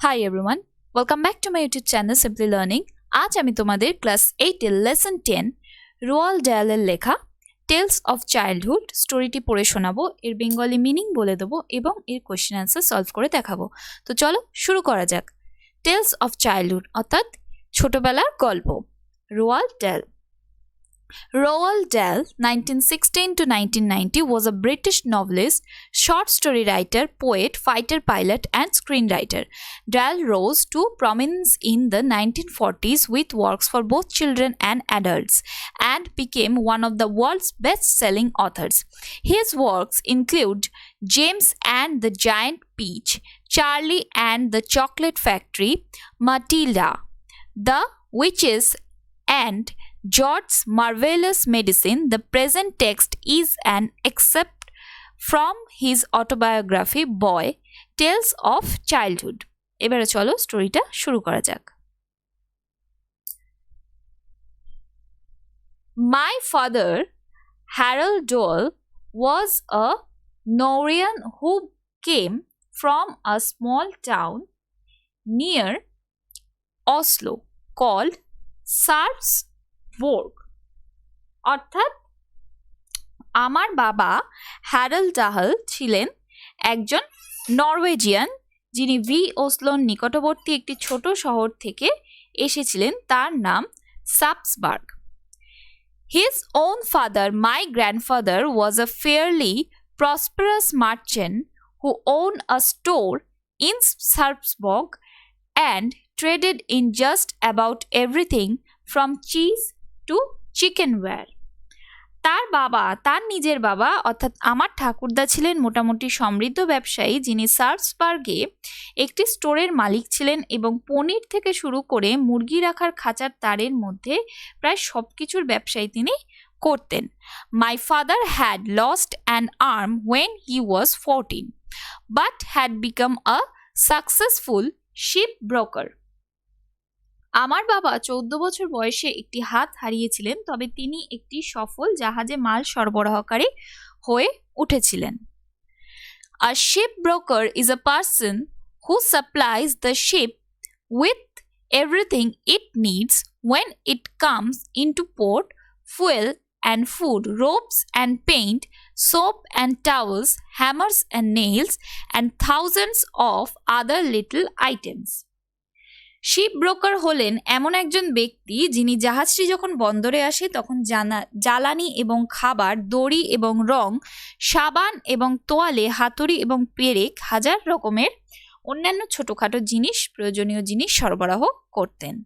Hi everyone, welcome back to my YouTube channel Simply Learning. আজ আমি তোমাদের class 8 এর লেসন 10 রোয়াল্ড ডাহলের লেখা টেলস অফ চাইল্ডহুড স্টোরিটি পড়ে শোনাবো, এর বেঙ্গলি মিনিং বলে দেবো এবং এর কোশ্চেন আনসার সলভ করে দেখাবো। তো চলো শুরু করা যাক। টেলস অফ চাইল্ডহুড অর্থাৎ ছোটবেলার গল্প। রোয়াল্ড Dahl Roald Dahl, 1916 to 1990, was a British novelist, short story writer, poet, fighter pilot, and screenwriter. Dahl rose to prominence in the 1940s with works for both children and adults and became one of the world's best-selling authors. His works include James and the Giant Peach, Charlie and the Chocolate Factory, Matilda, The Witches, and George's Marvelous Medicine. The present text is an excerpt from his autobiography Boy, Tales of Childhood. এবারে চলো স্টোরিটা শুরু করা যাক। My father, Harold Dahl, was a Norwegian who came from a small town near Oslo called সার্পসবর্গ। অর্থাৎ আমার বাবা Harold Dahl ছিলেন একজন নরওয়েজিয়ান যিনি ওসলোর নিকটবর্তী একটি ছোট শহর থেকে এসেছিলেন, তার নাম সার্পসবার্গ। His own father, my grandfather, was a fairly prosperous merchant who owned a store in Sarpsborg and traded in just about everything from cheese to chickenware. তার নিজের বাবা অর্থাৎ আমার ঠাকুরদা ছিলেন মোটামুটি সমৃদ্ধ ব্যবসায়ী, যিনি সার্পসবার্গে একটি স্টোরের মালিক ছিলেন এবং পনির থেকে শুরু করে মুরগি রাখার খাঁচার তারের মধ্যে প্রায় সব কিছুর ব্যবসায়ী তিনি করতেন। My father had lost an arm when he was 14, but had become a successful shipbroker. আমার বাবা 14 বছর বয়সে একটি হাত হারিয়েছিলেন, তবে তিনি একটি সফল জাহাজে মাল সরবরাহকারী হয়ে উঠেছিলেন। A shipbroker is a person who supplies the ship with everything it needs when it comes into port: fuel and food, ropes and paint, soap and towels, hammers and nails, and thousands of other little items. Ship broker হলেন এমন একজন ব্যক্তি যিনি জাহাজটি যখন বন্দরে আসে তখন জ্বালানি এবং খাবার, দড়ি এবং রং, সাবান এবং তোয়ালে, হাতুড়ি এবং পেরেক, হাজার রকমের অন্যান্য ছোটখাটো জিনিস, প্রয়োজনীয় জিনিস সরবরাহ করতেন।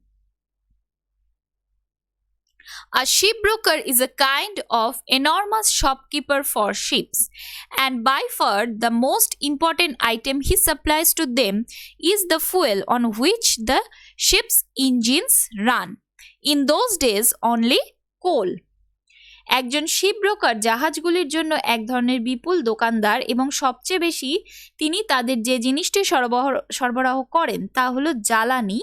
A shipbroker is a kind of enormous shopkeeper for ships, and by far the most important item he supplies to them is the fuel on which the ship's engines run. In those days, only coal. একজন ship broker জাহাজগুলির জন্য এক ধরনের বিপুল দোকানদার এবং সবচেয়ে বেশি তিনি তাদের যে জিনিসটি সরবরাহ করেন তা হলো জ্বালানি,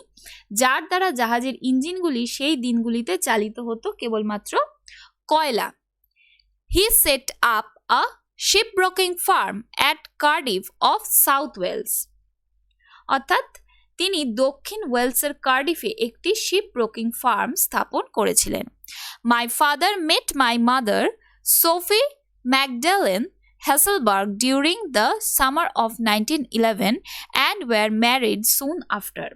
যার দ্বারা জাহাজের ইঞ্জিনগুলি সেই দিনগুলিতে চালিত হতো কেবলমাত্র কয়লা। He set up a shipbroking farm at Cardiff of South Wales. অর্থাৎ তিনি দক্ষিণ ওয়েলসের কার্ডিফে একটি শিপ ব্রোকিং ফার্ম স্থাপন করেছিলেন। My father met my mother, Sophie Magdalene Hasselberg, during the summer of 1911 and were married soon after.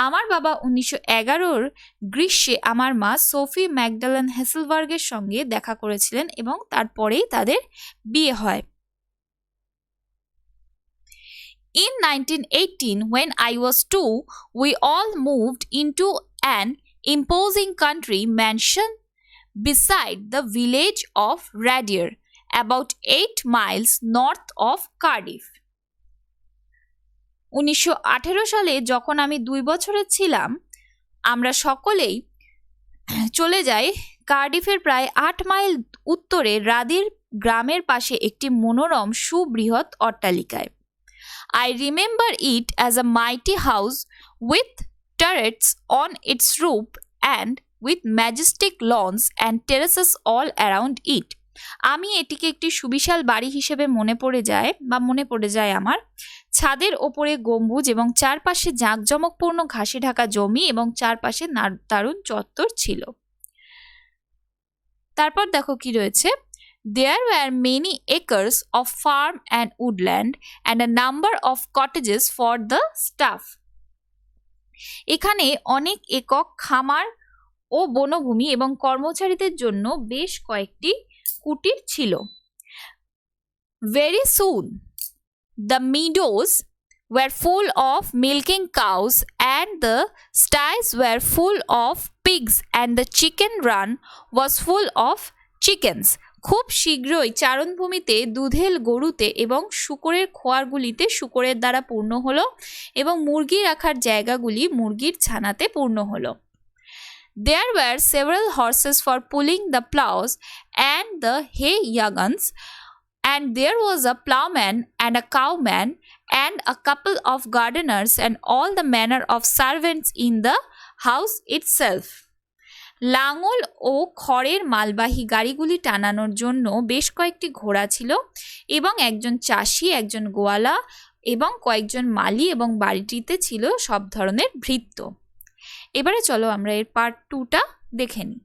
আমার বাবা 1911 গ্রীষ্মে আমার মা সোফি ম্যাকডালেন হেসেলবার্গের সঙ্গে দেখা করেছিলেন এবং তারপরেই তাদের বিয়ে হয়। In 1918, when I was 2, we all moved into an imposing country mansion beside the village of Radier, about 8 miles north of Cardiff. 1918 সালে যখন আমি 2 বছরের ছিলাম, আমরা সকলেই চলে যাই কার্ডিফের প্রায় 8 মাইল উত্তরে রাদির গ্রামের পাশে একটি মনোরম সুবৃহৎ অট্টালিকায়। I remember it as a mighty house with turrets on its roof and with majestic lawns and terraces all around it. আমি এটিকে একটি সুবিশাল বাড়ি হিসেবে মনে পড়ে যায় আমার। ছাদের ওপরে গম্বুজ এবং চারপাশে জাঁকজমকপূর্ণ ঘাসে ঢাকা জমি এবং চারপাশে দারুণ চত্বর ছিল। তারপর দেখো কি রয়েছে, There were many acres of farm and woodland and a number of cottages for the staff. এখানে অনেক একক খামার ও বনভূমি এবং কর্মচারীদের জন্য বেশ কয়েকটি কুটির ছিল। Very soon, the meadows were full of milking cows and the sties were full of pigs and the chicken run was full of chickens. খুব শীঘ্রই চারণভূমিতে দুধেল গরুতে এবং শূকরের খোয়ারগুলিতে শূকরের দ্বারা পূর্ণ হলো এবং মুরগি রাখার জায়গাগুলি মুরগির ছানাতে পূর্ণ হলো। There were several horses for pulling the plows and the hay wagons, and there was a plowman and a cowman and a couple of gardeners and all the manner of servants in the house itself. লাঙল ও খড়ের মালবাহী গাড়িগুলি টানানোর জন্য বেশ কয়েকটি ঘোড়া ছিল এবং একজন চাষি, একজন গোয়ালা এবং কয়েকজন মালি এবং বাড়িটিতে ছিল সব ধরনের ভৃত্য। এবারে চলো আমরা এর পার্ট 2টা দেখে নিই।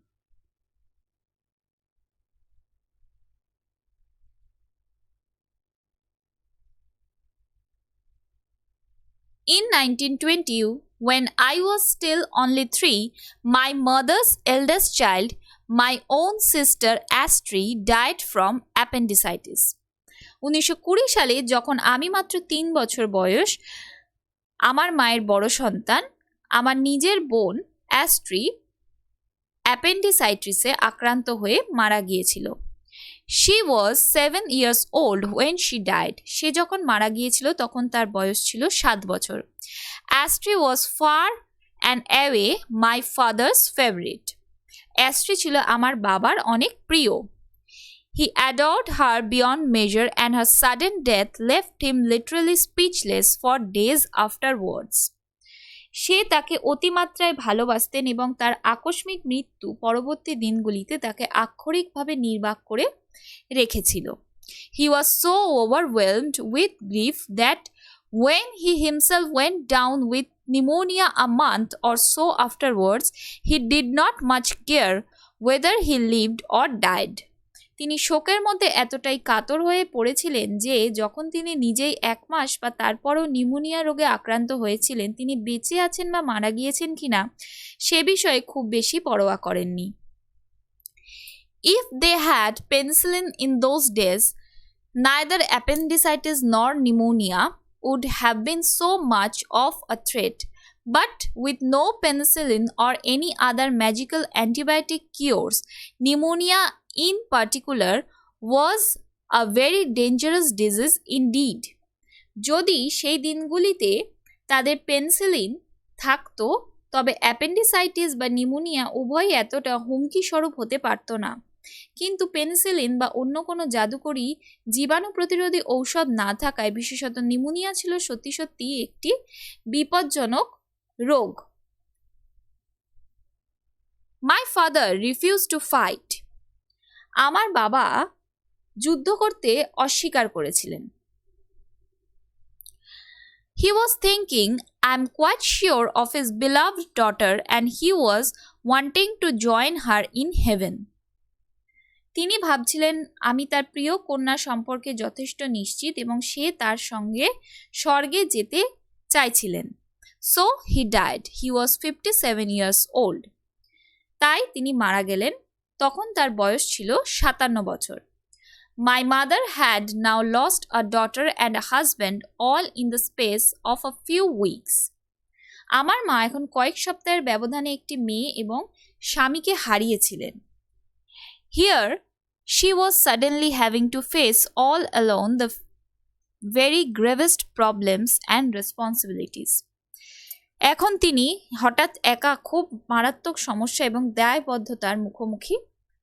In 1920, when I was still only 3, my mother's eldest child, my own sister Astri, died from appendicitis. 1920 সালে যখন আমি মাত্র 3 বছর বয়স, আমার মায়ের বড় সন্তান আমার নিজের বোন অ্যাস্ট্রি অ্যাপেন্ডিসাইটিসে আক্রান্ত হয়ে মারা গিয়েছিল। She was 7 years old when she died. সে যখন মারা গিয়েছিল তখন তার বয়স ছিল 7 বছর। Astri was far and away my father's favorite. Astri ছিল আমার বাবার অনেক প্রিয়। He adored her beyond measure and her sudden death left him literally speechless for days afterwards. সে তাকে অতিমাত্রায় ভালোবাসতেন এবং তার আকস্মিক মৃত্যু পরবর্তী দিনগুলিতে তাকে আক্ষরিকভাবে নির্বাক করে রেখেছিল। He was so overwhelmed with grief that when he himself went down with pneumonia a month or so afterwards, he did not much care whether he lived or died. তিনি শোকের মধ্যে এতটাই কাতর হয়ে পড়েছিলেন যে যখন তিনি নিজেই 1 মাস বা তারপরও নিউমোনিয়া রোগে আক্রান্ত হয়েছিলেন, তিনি বেঁচে আছেন বা মারা গিয়েছেন কিনা সে বিষয়ে খুব বেশি পরোয়া করেননি। If they had penicillin in those days, neither appendicitis nor pneumonia would have been so much of a threat. But with no penicillin or any other magical antibiotic cures, pneumonia in particular was a very dangerous disease indeed. যদি সেই দিনগুলিতে তাদের penicillin থাকতো তবে appendicitis বা pneumonia উভয়ই এতটা হুমকি স্বরূপ হতে পারত না। কিন্তু পেনিসিলিন বা অন্য কোনো জাদুকরী জীবাণু প্রতিরোধী ঔষধ না থাকায় বিশেষত নিউমোনিয়া ছিল সত্যি সত্যি একটি বিপজ্জনক রোগ। My father refused to fight. আমার বাবা যুদ্ধ করতে অস্বীকার করেছিলেন। He was thinking, I'm quite sure of his beloved daughter and he was wanting to join her in heaven. তিনি ভাবছিলেন আমি তার প্রিয় কন্যা সম্পর্কে যথেষ্ট নিশ্চিত এবং সে তার সঙ্গে স্বর্গে যেতে চাইছিলেন। So he died. He was 57 years old. তাই তিনি মারা গেলেন। তখন তার বয়স ছিল 57 বছর। My mother had now lost a daughter and a husband all in the space of a few weeks. আমার মা এখন কয়েক সপ্তাহের ব্যবধানে একটি মেয়ে এবং স্বামীকে হারিয়েছিলেন। Here she was suddenly having to face all alone the very gravest problems and responsibilities. এখন তিনি হঠাৎ একা খুব মারাত্মক সমস্যা এবং দায়বদ্ধতার মুখোমুখি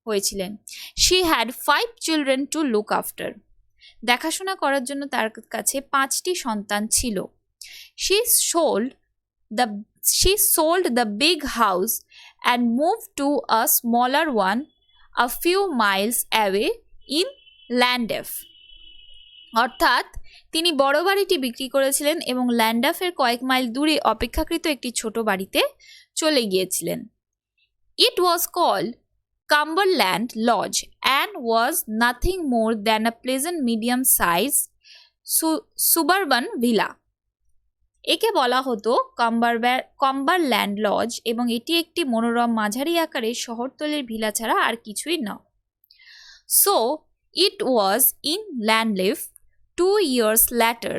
হয়েছিলেন। She had 5 children to look after. দেখাশোনা করার জন্য তার কাছে 5টি সন্তান ছিল। She sold the big house and moved to a smaller one a few miles away in ল্যান্ডেফ। অর্থাৎ তিনি বড় বাড়িটি বিক্রি করেছিলেন এবং ল্যান্ডাফের কয়েক মাইল দূরে অপেক্ষাকৃত একটি ছোট বাড়িতে চলে গিয়েছিলেন। It was called Cumberland Lodge and was nothing more than a pleasant medium-sized suburban villa. একে বলা হতো কাম্বারল্যান্ড লজ এবং এটি একটি মনোরম মাঝারি আকারের শহরতলির ভিলা ছাড়া আর কিছুই নয়। So it was in Landleaf 2 years later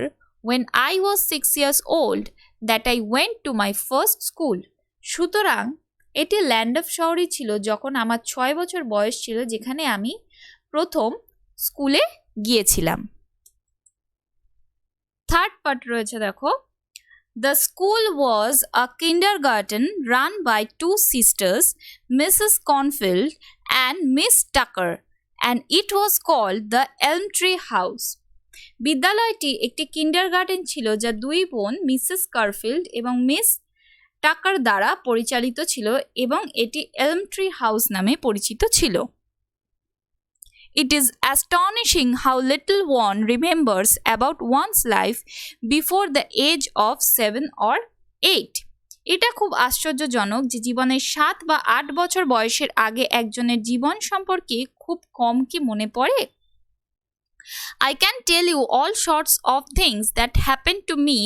when I was 6 years old that I went to my first school. সুতরাং এটি ল্যান্ডফ শহরই ছিল যখন আমার 6 বছর বয়স ছিল যেখানে আমি প্রথম স্কুলে গিয়েছিলাম। থার্ড পার্ট রয়েছে দেখো। The school was a kindergarten run by two sisters, Mrs. Cornfield and Miss Tucker, and it was called the Elm Tree House. বিদ্যালয়টি একটি কিন্ডারগার্টেন ছিল যা দুই বোন মিসেস কারফিল্ড এবং মিস টাকার দ্বারা পরিচালিত ছিল এবং এটি এলম ট্রি হাউস নামে পরিচিত ছিল। It is astonishing how little one remembers about one's life before the age of 7 or 8. এটা খুব আশ্চর্যজনক যে জীবনের 7 বা 8 বছর বয়সের আগে একজনের জীবন সম্পর্কে খুব কম কি মনে পড়ে। I can tell you all sorts of things that happened to me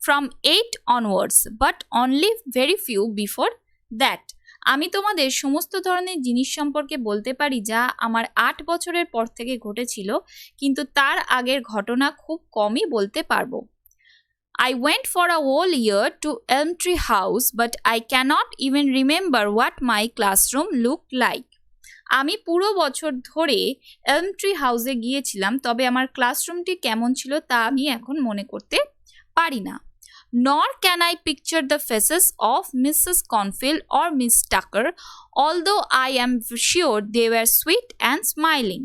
from 8 onwards, but only very few before that. আমি তোমাদের সমস্ত ধরনের জিনিস সম্পর্কে বলতে পারি যা আমার 8 বছরের পর থেকে ঘটেছিল, কিন্তু তার আগের ঘটনা খুব কমই বলতে পারবো। I went for a whole year to Elm Tree House, but I cannot even remember what my classroom looked like. আমি পুরো বছর ধরে এলম ট্রি হাউসে গিয়েছিলাম, তবে আমার ক্লাসরুমটি কেমন ছিল তা আমি এখন মনে করতে পারি না। Nor can I picture the faces of Mrs. Cornfield or Miss Tucker, although I am sure they were sweet and smiling.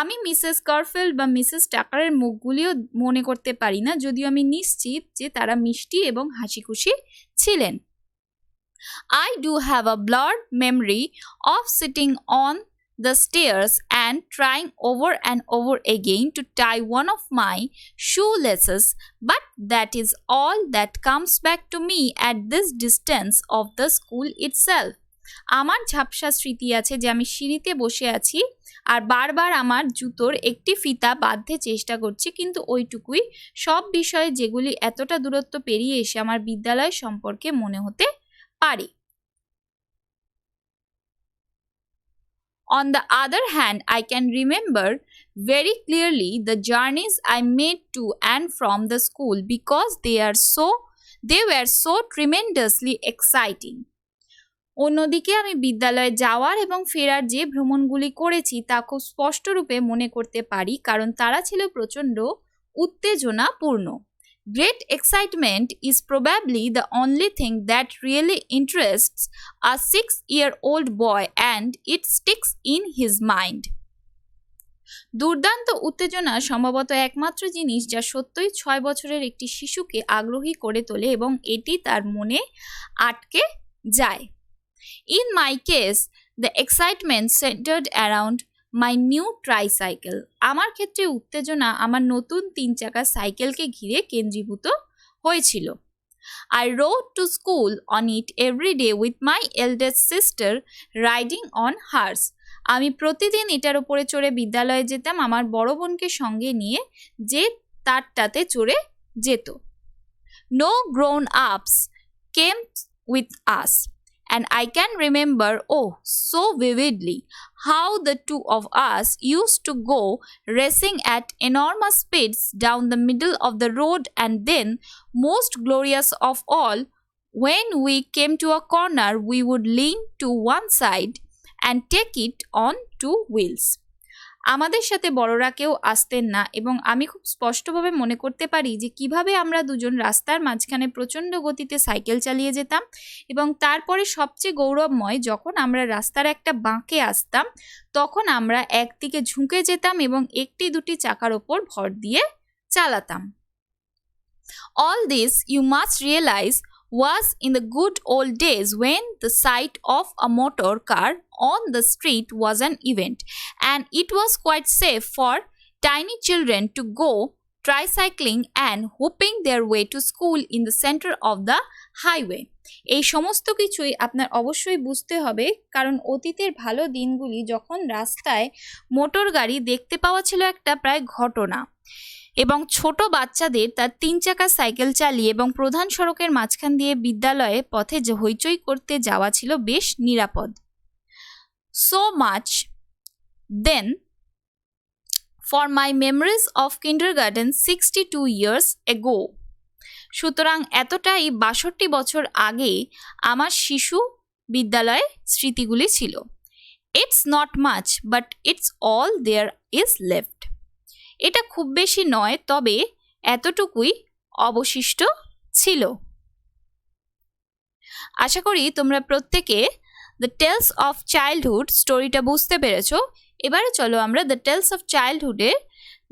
আমি মিসেস কারফিল্ড বা মিসেস টাকারের মুখগুলিও মনে করতে পারি না, যদিও আমি নিশ্চিত যে তারা মিষ্টি এবং হাসিখুশি ছিলেন। I do have a blurred memory of sitting on the stairs and trying over and over again to tie one of my shoelaces, but that is all that comes back to me at this distance of the school itself. আমার ঝাপসা স্মৃতি আছে যে আমি সিঁড়িতে বসে আছি আর বারবার আমার জুতোর একটি ফিতা বাঁধতে চেষ্টা করছি, কিন্তু ওইটুকুই সব বিষয়ে যেগুলি এতটা দূরত্ব পেরিয়ে এসে আমার বিদ্যালয় সম্পর্কে মনে হতে পারে। On the other hand, I can remember very clearly the journeys I made to and from the school because they were so tremendously exciting. অন্যদিকে আমি বিদ্যালয়ে যাওয়ার এবং ফেরার যে ভ্রমণগুলি করেছি তা খুব স্পষ্টরূপে মনে করতে পারি কারণ তারা ছিল প্রচণ্ড উত্তেজনাপূর্ণ। Great excitement is probably the only thing that really interests a 6-year-old boy and it sticks in his mind. দুর্দান্ত উত্তেজনা সম্ভবত একমাত্র জিনিস যা সত্যই 6 বছরের একটি শিশুকে আগ্রহী করে তোলে এবং এটি তার মনে আটকে যায়। In my case, the excitement centered around my new tricycle. আমার ক্ষেত্রে উত্তেজনা আমার নতুন 3 চাকা সাইকেলকে ঘিরে কেন্দ্রীভূত হয়েছিল। I rode to school on it every day with my eldest sister riding on hers. আমি প্রতিদিন এটার উপরে চড়ে বিদ্যালয়ে যেতাম আমার বড় বোনকে সঙ্গে নিয়ে যে তারটাতে চড়ে যেত। No grown-ups came with us. And I can remember, oh, so vividly, how the two of us used to go racing at enormous speeds down the middle of the road, and then, most glorious of all, when we came to a corner, we would lean to one side and take it on 2 wheels. আমাদের সাথে বড়রা কেউ আসতেন না এবং আমি খুব স্পষ্টভাবে মনে করতে পারি যে কিভাবে আমরা দুজন রাস্তার মাঝখানে প্রচণ্ড গতিতে সাইকেল চালিয়ে যেতাম এবং তারপরে সবচেয়ে গৌরবময় যখন আমরা রাস্তার একটা বাঁকে আসতাম তখন আমরা একদিকে ঝুঁকে যেতাম এবং একটি দুটি চাকার ওপর ভর দিয়ে চালাতাম। All this, you must realize, was in the good old days when the sight of a motor car on the street was an event, and it was quite safe for tiny children to go tricycling and whooping their way to school in the center of the highway. এই সমস্ত কিছুই আপনার অবশ্যই বুঝতে হবে, কারণ অতীতের ভালো দিনগুলি যখন রাস্তায় মোটর গাড়ি দেখতে পাওয়া ছিল একটা প্রায় ঘটনা, এবং ছোট বাচ্চাদের তার 3 চাকার সাইকেল চালিয়ে এবং প্রধান সড়কের মাঝখান দিয়ে বিদ্যালয়ে পথে হইচই করতে যাওয়া ছিল বেশ নিরাপদ। So much then for my memories of kindergarten 62 years ago. সুতরাং এতটাই 62 বছর আগে আমার শিশু বিদ্যালয়ে স্মৃতিগুলি ছিল। It's not much, but it's all there is left. এটা খুব বেশি নয়, তবে এতটুকুই অবশিষ্ট ছিল। আশা করি তোমরা প্রত্যেকে দ্য টেলস অফ চাইল্ডহুড স্টোরিটা বুঝতে পেরেছো। এবারে চলো আমরা দ্য টেলস অফ চাইল্ডহুডের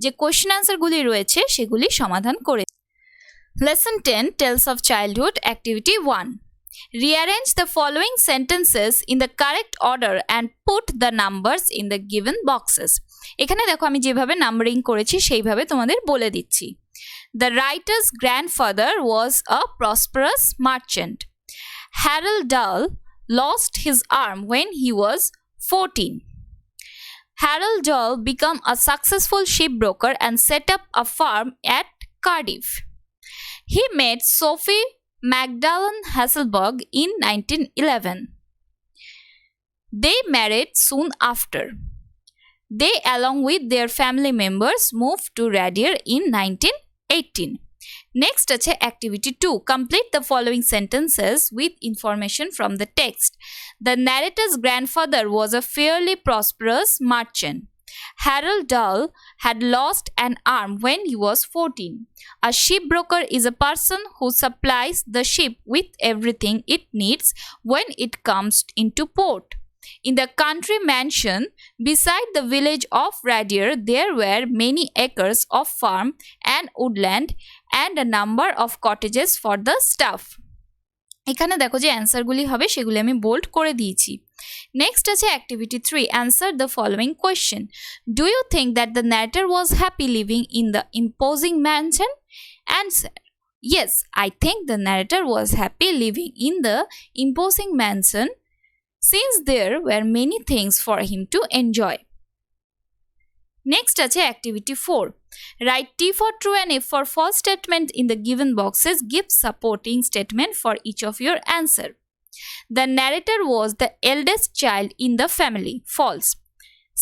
যে কোয়েশ্চেন আনসারগুলি রয়েছে সেগুলি সমাধান করে। Lesson 10 Tales of Childhood Activity 1. Rearrange the following sentences in the correct order and put the numbers in the given boxes. এখানে দেখো আমি যেভাবে নাম্বারিং করেছি সেইভাবে তোমাদের বলে দিচ্ছি। The writer's grandfather was a prosperous merchant. Harold Dahl lost his arm when he was 14. Harold Dahl became a successful shipbroker and set up a farm at Cardiff. He met Sophie Magdalene Hasselberg in 1911. They married soon after. They, along with their family members, moved to Radier in 1918. Next আছে activity 2. Complete the following sentences with information from the text. The narrator's grandfather was a fairly prosperous merchant. Harold Dahl had lost an arm when he was 14. A shipbroker is a person who supplies the ship with everything it needs when it comes into port. In the country mansion beside the village of Radier, there were many acres of farm and woodland and a number of cottages for the staff. এখানে দেখো যে অ্যান্সারগুলি হবে সেগুলি আমি bold করে দিয়েছি। Next আছে activity 3. Answer the following question. Do you think that the narrator was happy living in the imposing mansion? Answer: Yes, I think the narrator was happy living in the imposing mansion since there were many things for him to enjoy. Next আছে activity 4. Write T for true and F for false statement in the given boxes. Give supporting statement for each of your answer. The narrator was the eldest child in the family. False.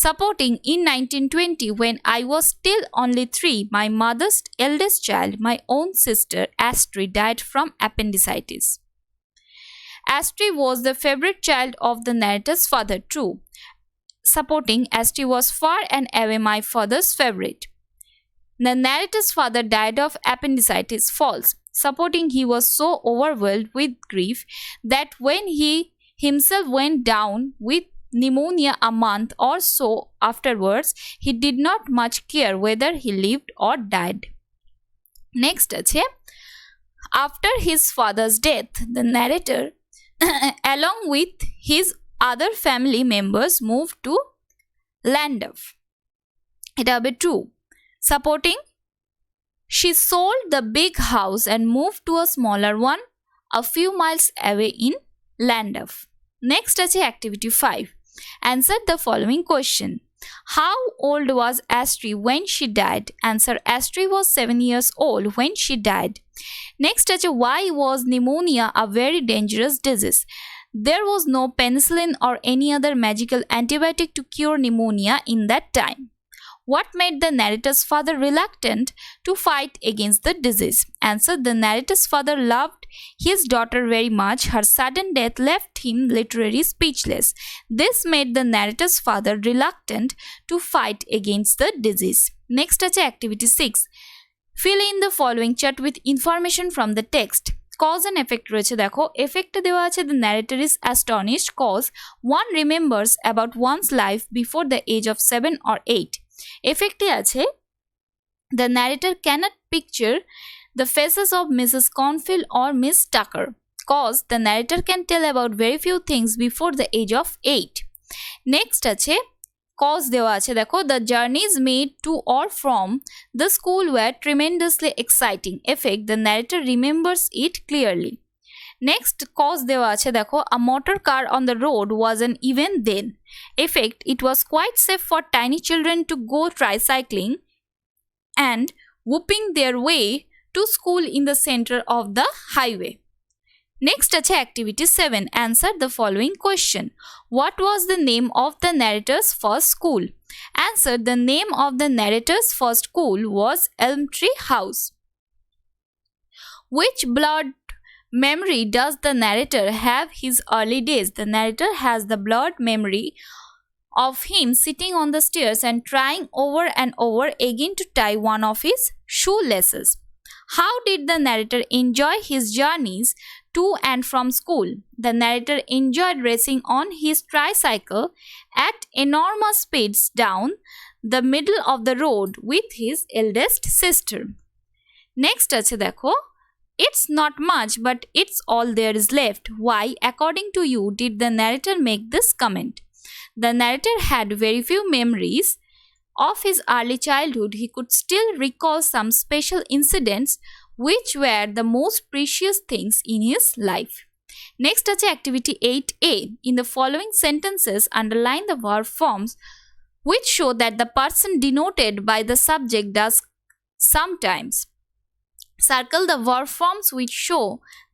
Supporting: in 1920, when I was still only 3, my mother's eldest child, my own sister Astrid, died from appendicitis. Astrid was the favorite child of the narrator's father. True. Supporting: Astrid was far and away my father's favorite. The narrator's father died of appendicitis. False. Supporting: he was so overwhelmed with grief that when he himself went down with pneumonia a month or so afterwards, he did not much care whether he lived or died. Next আছে, after his father's death, the narrator along with his other family members moved to Llandaff. এটা হবে true. Supporting: she sold the big house and moved to a smaller one a few miles away in Llandaff. Next আছে activity 5. Answer the following question. How old was Astrid when she died? Answer: Astrid was 7 years old when she died. Next আছে, why was pneumonia a very dangerous disease? There was no penicillin or any other magical antibiotic to cure pneumonia in that time. What made the narrator's father reluctant to fight against the disease? Answer: the narrator's father loved his daughter very much. Her sudden death left him literally speechless. This made the narrator's father reluctant to fight against the disease. Next আছে activity 6. Fill in the following chart with information from the text. Cause and effect রয়েছে দেখো। এফেক্টে দেওয়া আছে the narrator is astonished cause one remembers about one's life before the age of 7 or 8. Effecte আছে the narrator cannot picture the faces of Mrs. Cornfield or Miss Tucker. cause the narrator can tell about very few things before the age of 8. Next আছে cause দেওয়া আছে দেখো, the journeys made to or from the school were tremendously exciting. Effect, the narrator remembers it clearly. Next cause দেওয়া আছে দেখো, a motor car on the road was an event then. Effect, it was quite safe for tiny children to go tricycling and whooping their way to school in the center of the highway. Next আছে activity 7. Answer the following question. What was the name of the narrator's first school? Answer, the name of the narrator's first school was Elm Tree House. Which blurred memory does the narrator have his early days? The narrator has the blurred memory of him sitting on the stairs and trying over and over again to tie one of his shoelaces. How did the narrator enjoy his journeys to and from school? The narrator enjoyed racing on his tricycle at enormous speeds down the middle of the road with his eldest sister. Next আছে দেখো, it's not much but it's all there is left. Why, according to you, did the narrator make this comment? The narrator had very few memories of his early childhood. He could still recall some special incidents which were the most precious things in his life. Next আছে activity 8a. In the following sentences, underline the verb forms which show that the person denoted by the subject does sometimes. Circle the verb forms which show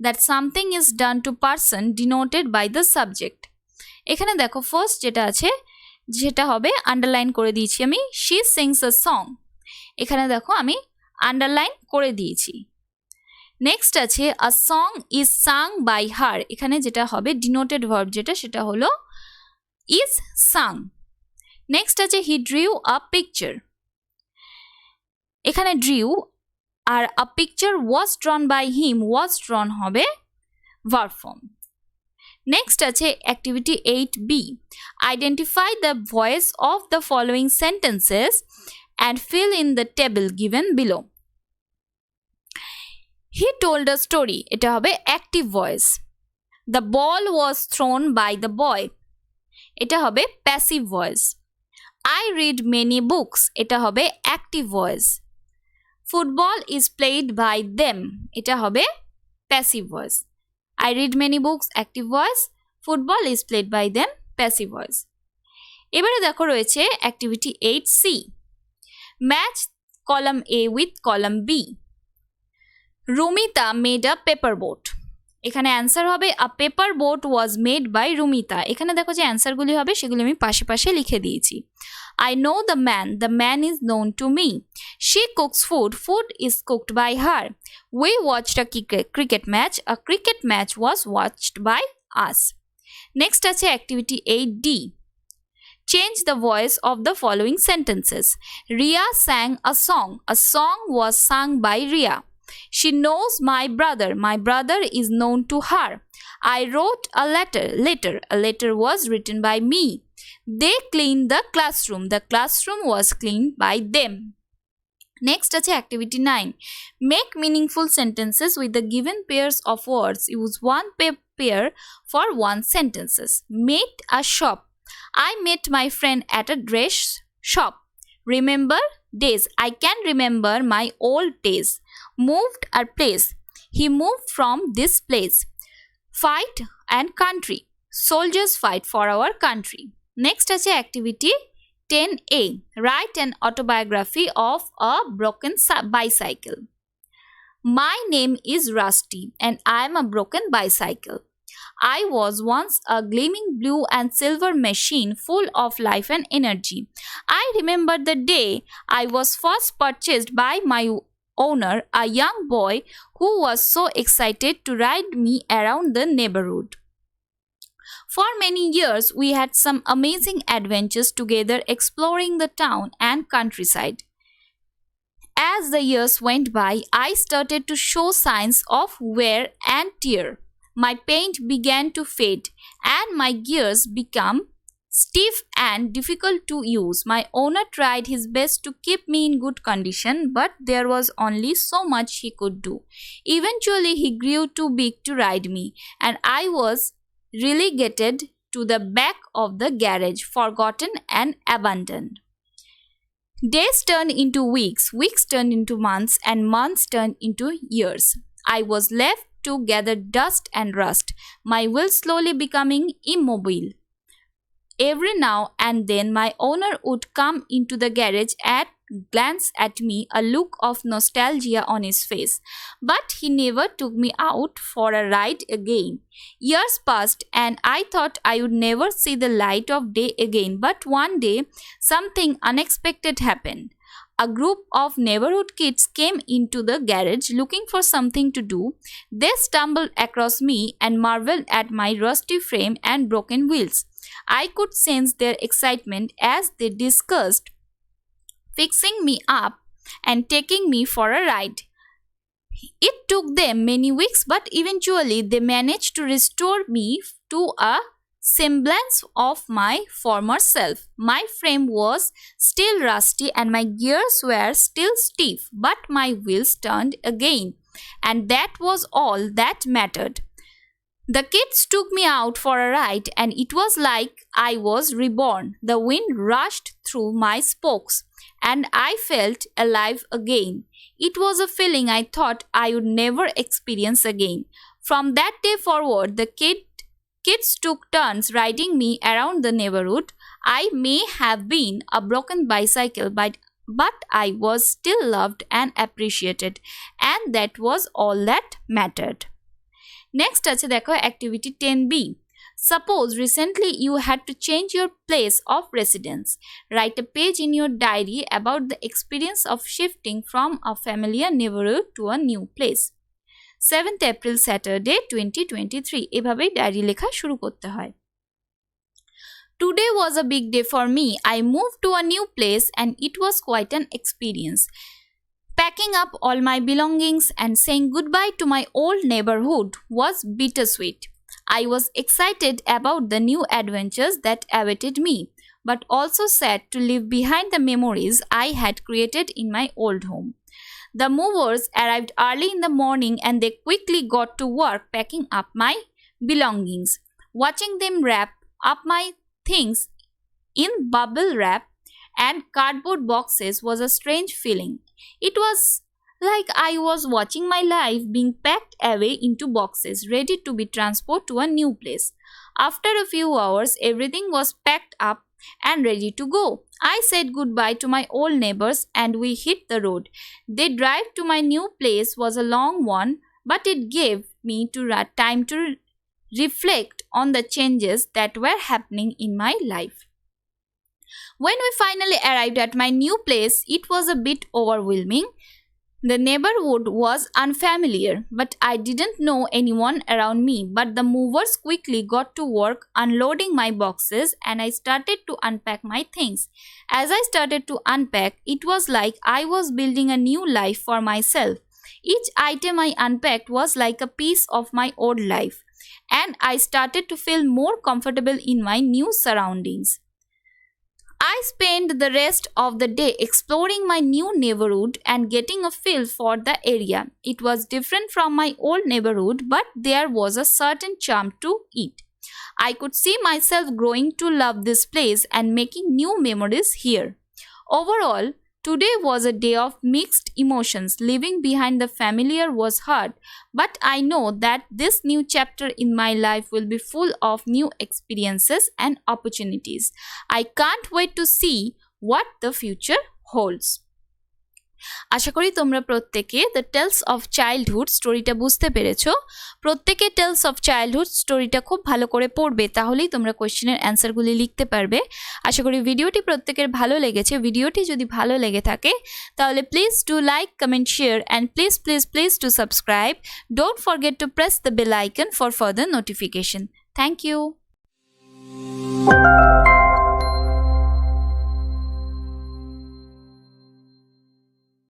that something is done to person denoted by the subject. এখানে দেখো first যেটা আছে যেটা হবে underline করে দিয়েছি আমি, she sings a song. এখানে দেখো আমি আন্ডারলাইন করে দিয়েছি। নেক্সট আছে a song is sung by her. এখানে যেটা হবে ডিনোটেড ভার্ব যেটা সেটা হলো is sung. নেক্সট আছে he drew a picture. এখানে drew আর a picture was drawn by him, was drawn হবে verb form. Next আছে activity 8b. Identify the voice of the following sentences and fill in the table given below. He told a story. এটা হবে active voice. The ball was thrown by the boy. এটা হবে passive voice. I read many books. এটা হবে active voice. Football is played by them. এটা হবে passive voice. I read many books, active voice. Football is played by them, passive voice. এবারে দেখো রয়েছে activity 8c. Match column A with column B. Rumita made a paper boat. এখানে answer হবে a paper boat was made by Rumita. এখানে দেখো যে অ্যান্সারগুলি হবে সেগুলি আমি পাশে পাশে লিখে দিয়েছি। I know the man is known to me. She cooks food is cooked by her. We watched a cricket match was watched by us. Next আছে activity 8d. Change the voice of the following sentences. Ria sang a song was sung by Ria. She knows my brother is known to her. I wrote a letter was written by me. They cleaned the classroom was cleaned by them. Next আছে activity 9. Make meaningful sentences with the given pairs of words. Use one pair for one sentences. Met a shop. I met my friend at a dress shop. Remember days. I can remember my old days. Moved a place. He moved from this place. Fight and country. Soldiers fight for our country. Next আছে activity 10a. Write an autobiography of a broken bicycle. My name is Rusty and I am a broken bicycle. I was once a gleaming blue and silver machine full of life and energy. I remember the day I was first purchased by my owner, a young boy who was so excited to ride me around the neighborhood. For many years, we had some amazing adventures together exploring the town and countryside. As the years went by, I started to show signs of wear and tear. My paint began to fade and my gears became stiff and difficult to use. My owner tried his best to keep me in good condition, but there was only so much he could do. Eventually, he grew too big to ride me, and I was relegated to the back of the garage, forgotten and abandoned. Days turned into weeks, weeks turned into months, and months turned into years. I was left to gather dust and rust, my will slowly becoming immobile. Every now and then my owner would come into the garage and glance at me, a look of nostalgia on his face. But he never took me out for a ride again. Years passed and I thought I would never see the light of day again. But one day, something unexpected happened. A group of neighborhood kids came into the garage looking for something to do. They stumbled across me and marveled at my rusty frame and broken wheels. I could sense their excitement as they discussed fixing me up and taking me for a ride. It took them many weeks, but eventually they managed to restore me to a semblance of my former self. My frame was still rusty and my gears were still stiff, but my wheels turned again, and that was all that mattered. The kids took me out for a ride, and it was like I was reborn. The wind rushed through my spokes, and I felt alive again. It was a feeling I thought I would never experience again. From that day forward, the kids took turns riding me around the neighborhood. I may have been a broken bicycle, but I was still loved and appreciated, and that was all that mattered. Next আছে দেখো activity 10B. Suppose recently you had to change your place of residence. Write a page in your diary about the experience of shifting from a familiar neighborhood to a new place. 7th April Saturday 2023 এভাবেই diary লেখা শুরু করতে হয়। Today was a big day for me. I moved to a new place and it was quite an experience. Packing up all my belongings and saying goodbye to my old neighborhood was bittersweet. I was excited about the new adventures that awaited me, but also sad to leave behind the memories I had created in my old home. The movers arrived early in the morning and they quickly got to work packing up my belongings. Watching them wrap up my things in bubble wrap and cardboard boxes was a strange feeling. It was like I was watching my life being packed away into boxes, ready to be transported to a new place. After a few hours, everything was packed up and ready to go. I said goodbye to my old neighbors and we hit the road. The drive to my new place was a long one, but it gave me time to reflect on the changes that were happening in my life. When we finally arrived at my new place, it was a bit overwhelming. The neighborhood was unfamiliar, but I didn't know anyone around me. But the movers quickly got to work unloading my boxes and I started to unpack my things. As I started to unpack, it was like I was building a new life for myself. Each item I unpacked was like a piece of my old life, and I started to feel more comfortable in my new surroundings. I spent the rest of the day exploring my new neighborhood and getting a feel for the area. It was different from my old neighborhood, but there was a certain charm to it. I could see myself growing to love this place and making new memories here. Overall, today was a day of mixed emotions. Leaving behind the familiar was hard, but I know that this new chapter in my life will be full of new experiences and opportunities. I can't wait to see what the future holds. আশা করি তোমরা প্রত্যেকে the tales of childhood স্টোরিটা বুঝতে পেরেছো। প্রত্যেকে tales of childhood স্টোরিটা খুব ভালো করে পড়বে, তাহলেই তোমরা কোয়েশ্চেনের অ্যান্সারগুলি লিখতে পারবে। আশা করি ভিডিওটি প্রত্যেকের ভালো লেগেছে। ভিডিওটি যদি ভালো লেগে থাকে তাহলে please do like, comment, share and please to subscribe. Don't forget to press the bell icon for further notification. Thank you.